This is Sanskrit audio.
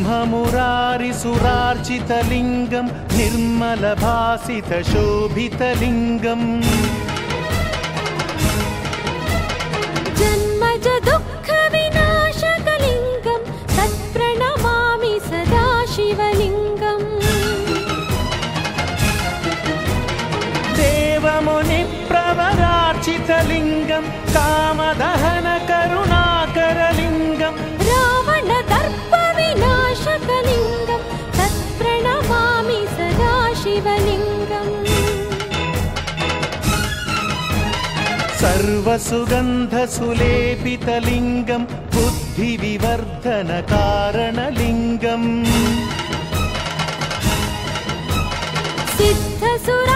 ब्रह्ममुरारिसुरार्चितलिङ्गं निर्मलभासितशोभितलिङ्गम् जन्मज दुःखविनाशकलिङ्गं तत्प्रणमामि सदा शिवलिङ्गम् देवमुनिप्रवरार्चितलिङ्गं कामदहनकरुणाकरलिङ्गम् रावणदर्पविनाशकलिङ्गं तत्प्रणमामि सदा शिवलिङ्गम् सर्वसुगन्धसुलेपितलिङ्गं बुद्धिविवर्धनकारणलिङ्गम् सिद्धसुरा